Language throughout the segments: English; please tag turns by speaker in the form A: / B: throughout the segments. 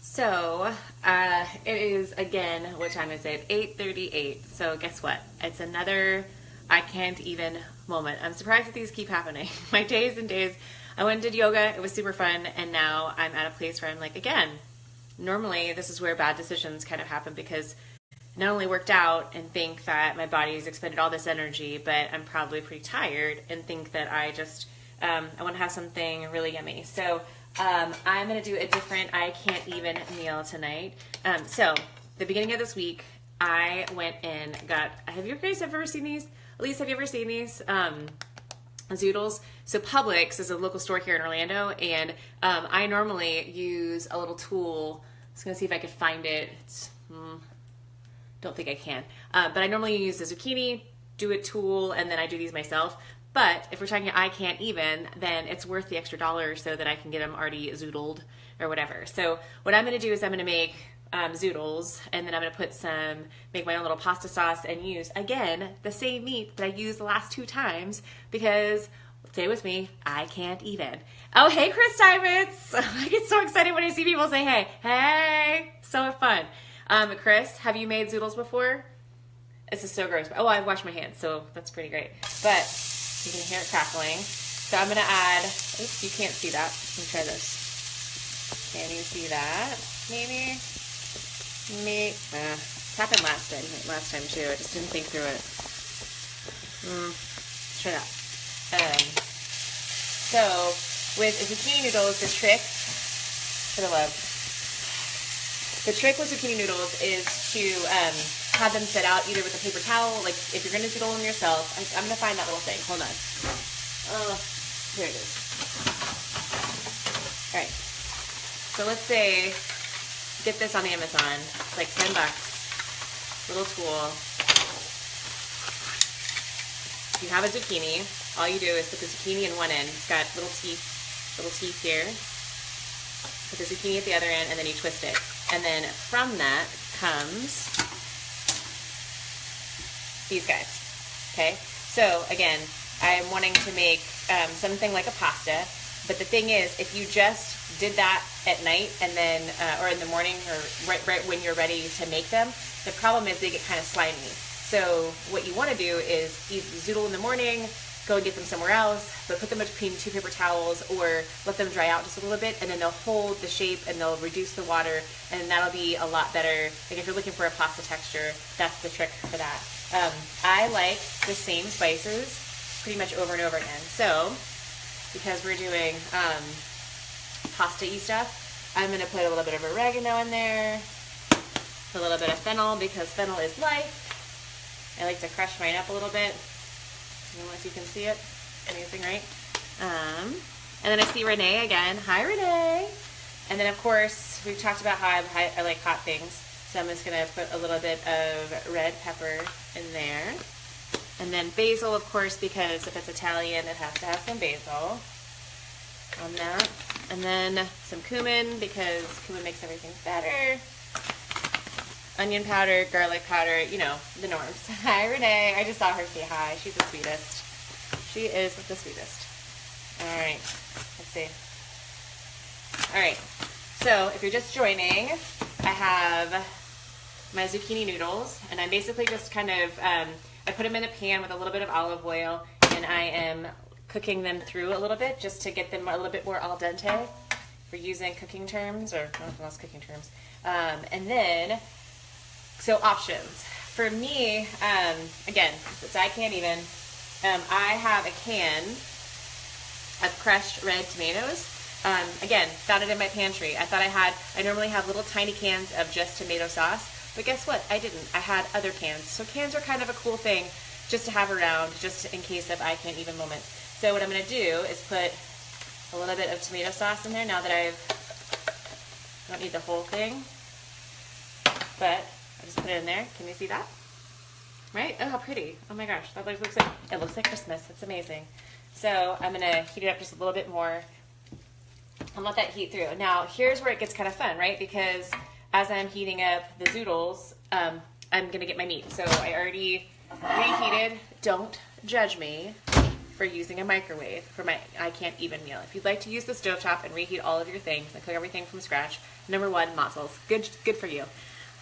A: So, it is, again, what time is it? 8:38. So guess what? It's another I can't even moment. I'm surprised that these keep happening. My days and days. I went and did yoga. It was super fun. And now I'm at a place where I'm like, again, normally this is where bad decisions kind of happen because I not only worked out and think that my body's expended all this energy, but I'm probably pretty tired and think that I just, I want to have something really yummy. So I'm going to do a different I can't even meal tonight. So the beginning of this week, I went and got, have you guys ever seen these? Elise, have you ever seen these? Zoodles. So Publix is a local store here in Orlando, and I normally use a little tool. I was going to see if I could find it. It's, don't think I can. But I normally use the zucchini do it tool, and then I do these myself. But if we're talking I can't even, then it's worth the extra $1 so that I can get them already zoodled or whatever. So what I'm going to do is I'm going to make zoodles, and then I'm going to put make my own little pasta sauce and use, again, the same meat that I used the last 2 times because, stay with me, I can't even. Oh, hey, Chris Diamonds. I get so excited when I see people say, hey, hey, so fun. Chris, have you made zoodles before? This is so gross. Oh, I washed my hands, so that's pretty great. But you can hear it crackling. So I'm going to add, oops, you can't see that. Let me try this. Can you see that? Maybe? It happened last time too. I just didn't think through it. Let's try that. So with zucchini noodles, the trick for the love. The trick with zucchini noodles is to have them set out either with a paper towel, like if you're going to doodle them yourself. I'm going to find that little thing. Hold on. Here it is. All right. So let's say, get this on Amazon. It's like $10. Little tool. If you have a zucchini, all you do is put the zucchini in one end. It's got little teeth here. Put the zucchini at the other end, and then you twist it. And then from that comes these guys. Okay? So again, I'm wanting to make something like a pasta. But the thing is, if you just did that at night and then, or in the morning, or right when you're ready to make them, the problem is they get kind of slimy. So what you want to do is either zoodle in the morning, go and get them somewhere else, but put them between 2 paper towels or let them dry out just a little bit, and then they'll hold the shape and they'll reduce the water, and that'll be a lot better. Like if you're looking for a pasta texture, that's the trick for that. I like the same spices pretty much over and over again. So because we're doing pasta-y stuff, I'm going to put a little bit of oregano in there, a little bit of fennel because fennel is life. I like to crush mine up a little bit. I don't know if you can see it. Amazing, right? And then I see Renee again. Hi, Renee. And then, of course, we've talked about how I like hot things. So I'm just going to put a little bit of red pepper in there. And then basil, of course, because if it's Italian, it has to have some basil on that. And then some cumin, because cumin makes everything better. Onion powder, garlic powder, you know, the norms. Hi, Renee. I just saw her say hi. She's the sweetest. She is the sweetest. All right. Let's see. All right. So if you're just joining, I have my zucchini noodles, and I'm basically just kind of, I put them in a pan with a little bit of olive oil, and I am cooking them through a little bit just to get them a little bit more al dente, for using cooking terms, or nothing else cooking terms. And then, so options. For me, again, since I can't even, I have a can of crushed red tomatoes. Again, found it in my pantry. I normally have little tiny cans of just tomato sauce, but guess what? I didn't. I had other cans. So cans are kind of a cool thing just to have around, just in case of I can't even moments. So what I'm going to do is put a little bit of tomato sauce in there now that I don't need the whole thing, but I just put it in there. Can you see that? Right? Oh, how pretty. Oh my gosh. That looks like, it looks like Christmas. It's amazing. So I'm going to heat it up just a little bit more and let that heat through. Now, here's where it gets kind of fun, right? Because as I'm heating up the zoodles, I'm going to get my meat. So I already reheated. Don't judge me. for using a microwave for my I Can't Even meal. If you'd like to use the stovetop and reheat all of your things and cook everything from scratch, number one, mozzels. Good for you.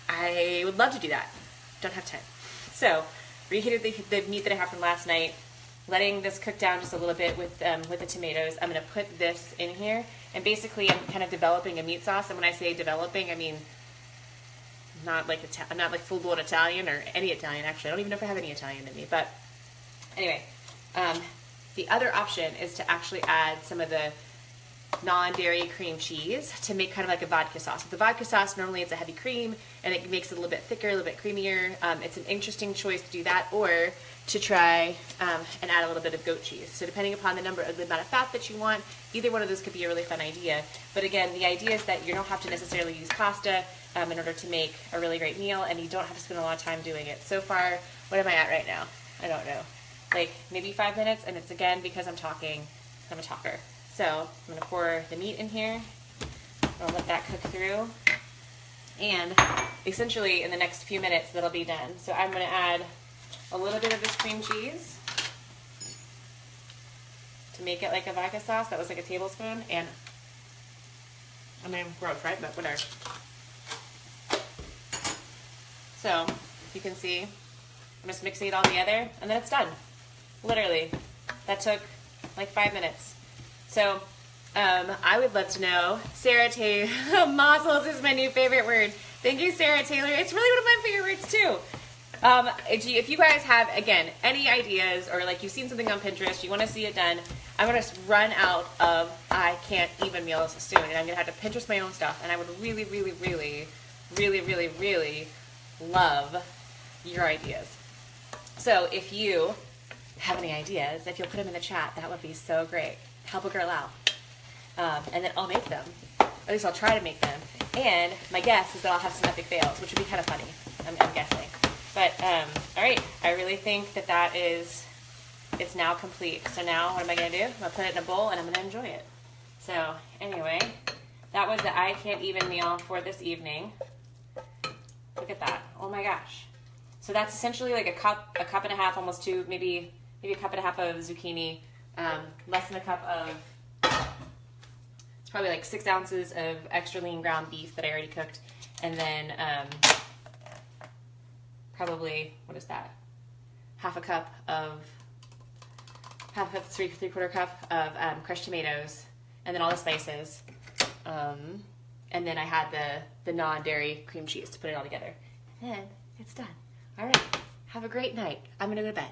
A: I would love to do that. Don't have time. So, reheated the meat that I have from last night, letting this cook down just a little bit with the tomatoes. I'm going to put this in here, and basically I'm kind of developing a meat sauce. And when I say developing, I mean not like full-blown Italian or any Italian, actually. I don't even know if I have any Italian in me. But anyway, the other option is to actually add some of the non-dairy cream cheese to make kind of like a vodka sauce. With the vodka sauce, normally it's a heavy cream, and it makes it a little bit thicker, a little bit creamier. It's an interesting choice to do that, or to try and add a little bit of goat cheese. So depending upon the amount of fat that you want, either one of those could be a really fun idea. But again, the idea is that you don't have to necessarily use pasta in order to make a really great meal, and you don't have to spend a lot of time doing it. So far, what am I at right now? I don't know. Like maybe 5 minutes, and it's again because I'm talking. I'm a talker. So I'm going to pour the meat in here. I'll let that cook through. And essentially in the next few minutes that'll be done. So I'm going to add a little bit of this cream cheese to make it like a vodka sauce. That was like a tablespoon. And I mean, gross, right? But whatever. So you can see I'm just mixing it all together, and then it's done. Literally. That took like 5 minutes. So, I would love to know, Sarah Taylor, mozzels is my new favorite word. Thank you, Sarah Taylor. It's really one of my favorite words, too. If you guys have, again, any ideas, or like you've seen something on Pinterest, you want to see it done, I'm going to run out of I Can't Even meals soon, and I'm going to have to Pinterest my own stuff, and I would really, really, really, really, really, really love your ideas. So, if you have any ideas, if you'll put them in the chat, that would be so great. Help a girl out. And then I'll make them. At least I'll try to make them. And my guess is that I'll have some epic fails, which would be kind of funny, I'm guessing. But, all right, I really think that it's now complete. So now what am I going to do? I'm going to put it in a bowl, and I'm going to enjoy it. So anyway, that was the I Can't Even meal for this evening. Look at that. Oh my gosh. So that's essentially like a cup and a half, almost two, maybe a cup and a half of zucchini, less than a cup of, it's probably like 6 ounces of extra lean ground beef that I already cooked, and then probably, what is that, half a cup, 3/4 cup of crushed tomatoes, and then all the spices, and then I had the non-dairy cream cheese to put it all together, and then it's done. All right, have a great night. I'm gonna go to bed.